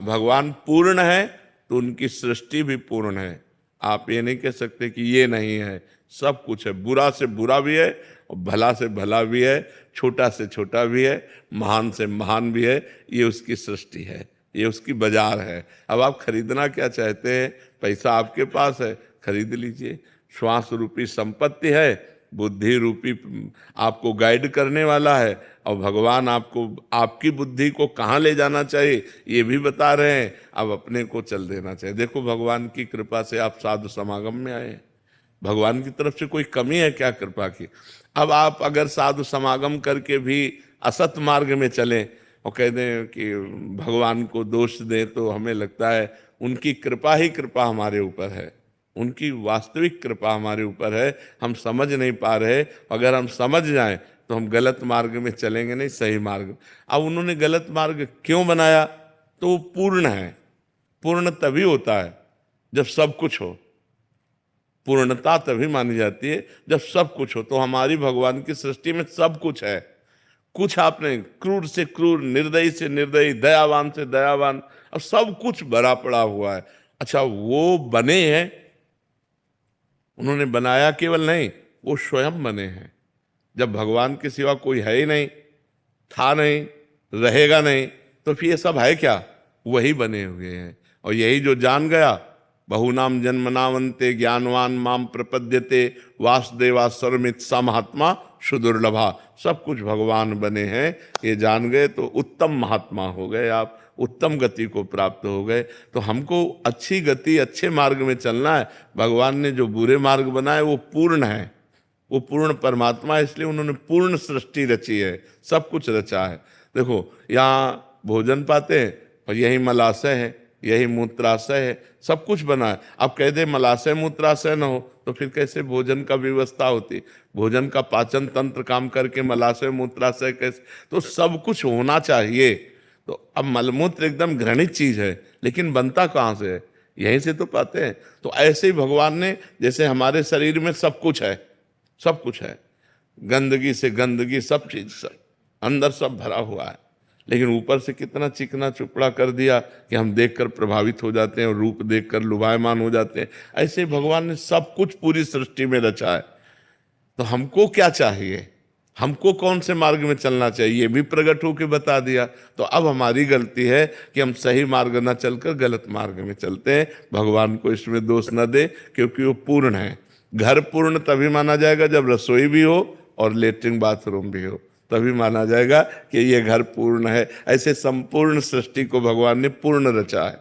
भगवान पूर्ण है तो उनकी सृष्टि भी पूर्ण है। आप ये नहीं कह सकते कि ये नहीं है, सब कुछ है। बुरा से बुरा भी है और भला से भला भी है, छोटा से छोटा भी है, महान से महान भी है। ये उसकी सृष्टि है, ये उसकी बाजार है। अब आप खरीदना क्या चाहते हैं? पैसा आपके पास है, खरीद लीजिए। श्वास रूपी संपत्ति है, बुद्धि रूपी आपको गाइड करने वाला है, और भगवान आपको आपकी बुद्धि को कहाँ ले जाना चाहिए ये भी बता रहे हैं। अब अपने को चल देना चाहिए। देखो, भगवान की कृपा से आप साधु समागम में आए। भगवान की तरफ से कोई कमी है क्या कृपा की? अब आप अगर साधु समागम करके भी असत मार्ग में चलें और कह दें कि भगवान को दोष दें, तो हमें लगता है उनकी कृपा ही कृपा हमारे ऊपर है, उनकी वास्तविक कृपा हमारे ऊपर है। हम समझ नहीं पा रहे। अगर हम समझ जाएं तो हम गलत मार्ग में चलेंगे नहीं, सही मार्ग। अब उन्होंने गलत मार्ग क्यों बनाया? तो वो पूर्ण है। पूर्ण तभी होता है जब सब कुछ हो। पूर्णता तभी मानी जाती है जब सब कुछ हो। तो हमारी भगवान की सृष्टि में सब कुछ है। कुछ आपने क्रूर से क्रूर, निर्दयी से निर्दयी, दयावान से दयावान, अब सब कुछ भरा पड़ा हुआ है। अच्छा, वो बने हैं, उन्होंने बनाया केवल नहीं, वो स्वयं बने हैं। जब भगवान के सिवा कोई है ही नहीं, था नहीं, रहेगा नहीं, तो फिर ये सब है क्या? वही बने हुए हैं। और यही जो जान गया, बहुनाम जन्मनावंते ज्ञानवान माम प्रपद्यते वासुदेवा सर्वमित सा महात्मा सुदुर्लभा। सब कुछ भगवान बने हैं, ये जान गए तो उत्तम महात्मा हो गए आप, उत्तम गति को प्राप्त हो गए। तो हमको अच्छी गति, अच्छे मार्ग में चलना है। भगवान ने जो बुरे मार्ग बनाए वो पूर्ण है, वो पूर्ण परमात्मा है, इसलिए उन्होंने पूर्ण सृष्टि रची है, सब कुछ रचा है। देखो, यहाँ भोजन पाते हैं और यही मलाशय है, यही मूत्राशय है, सब कुछ बना है। अब कह दे मलाशय मूत्राशय न हो तो फिर कैसे भोजन का व्यवस्था होती? भोजन का पाचन तंत्र काम करके मलाशय मूत्राशय कैसे? तो सब कुछ होना चाहिए। तो अब मलमूत्र एकदम घृणित चीज है, लेकिन बनता कहाँ से है? यहीं से तो पाते हैं। तो ऐसे ही भगवान ने, जैसे हमारे शरीर में सब कुछ है, सब कुछ है, गंदगी से गंदगी, सब चीज, सब अंदर सब भरा हुआ है, लेकिन ऊपर से कितना चिकना चुपड़ा कर दिया कि हम देखकर प्रभावित हो जाते हैं और रूप देखकर लुभायमान हो जाते हैं। ऐसे भगवान ने सब कुछ पूरी सृष्टि में रचा है। तो हमको क्या चाहिए? हमको कौन से मार्ग में चलना चाहिए ये भी प्रकट होकर बता दिया। तो अब हमारी गलती है कि हम सही मार्ग न चलकर गलत मार्ग में चलते हैं। भगवान को इसमें दोष न दे, क्योंकि वो पूर्ण है। घर पूर्ण तभी माना जाएगा जब रसोई भी हो और लेटरिन बाथरूम भी हो, तभी माना जाएगा कि ये घर पूर्ण है। ऐसे संपूर्ण सृष्टि को भगवान ने पूर्ण रचा है।